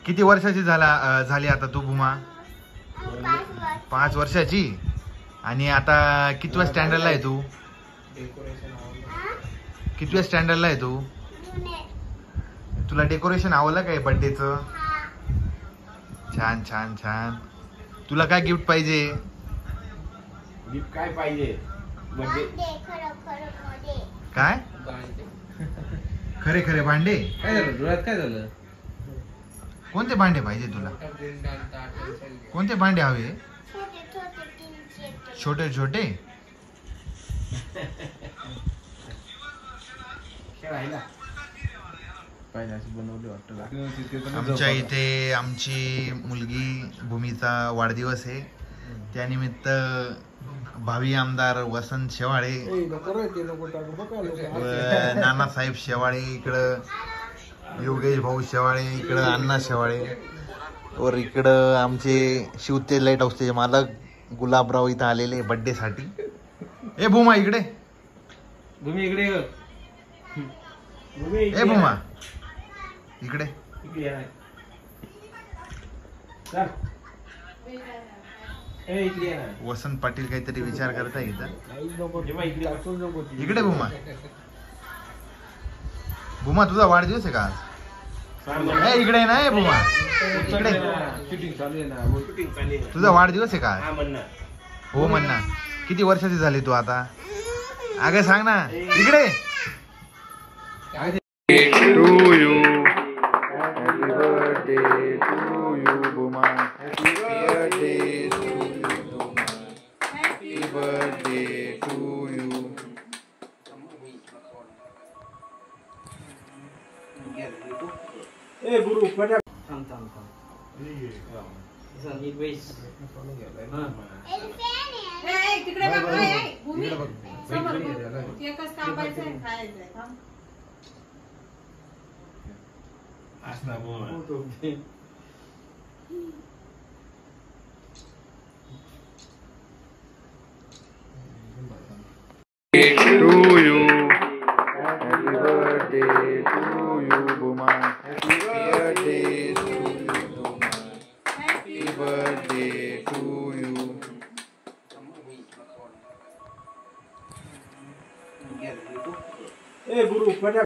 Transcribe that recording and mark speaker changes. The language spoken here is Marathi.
Speaker 1: किती वर्षाची झाली आता तू भूमा? 5 वर्षाची. आणि आता कितव्या स्टँडर्डला आहे तू? कितव्या स्टँडर्डला आहे तू? तुला डेकोरेशन आवडलं काय बर्थडेचं? छान छान छान. तुला काय गिफ्ट पाहिजे?
Speaker 2: गिफ्ट काय पाहिजे?
Speaker 1: काय? खरे खरे भांडे?
Speaker 2: काय झालं डोळ्यात? काय झालं?
Speaker 1: कोणते भांडे पाहिजे तुला? कोणते भांडे हवे? छोटे छोटे. आमच्या इथे आमची मुलगी भूमीचा वाढदिवस आहे. त्यानिमित्त भावी आमदार वसंत शेवाळे व नानासाहेब शेवाळे इकडं, योगेश भाऊ शेवाळे इकडं, अण्णा शेवाळे वर इकडं आमचे शिवतेज लाईट हाऊसचे मालक गुलाबराव इथं आलेले बर्थडे साठी. ए भूमा इकडे.
Speaker 2: भूमी इकडे.
Speaker 1: ए भूमा इकडे. वसंत पाटील काहीतरी विचार करताय इथं. इकडे भूमा. भूमा तुझा वाढदिवस आहे का आज? इकडे ना भूमा इकडे. तुझा वाढदिवस आहे का? हो म्हणा. किती वर्षाची झाली तू आता? अगं सांग ना. इकडे. To you. Happy birthday to you Bhooma. Happy birthday to you Bhooma. Happy birthday to you.
Speaker 2: ए गुरु पटा.
Speaker 3: थांब. नीट बैस.
Speaker 4: तिकडे बघ. भूमी समोर एकच कापायचं आहे, खायचं आहे. थांब.
Speaker 2: असना बोल.
Speaker 1: To you. Happy birthday to you Bhooma. Happy birthday to you Bhooma. Happy birthday to you.
Speaker 2: ए गुरु पटा.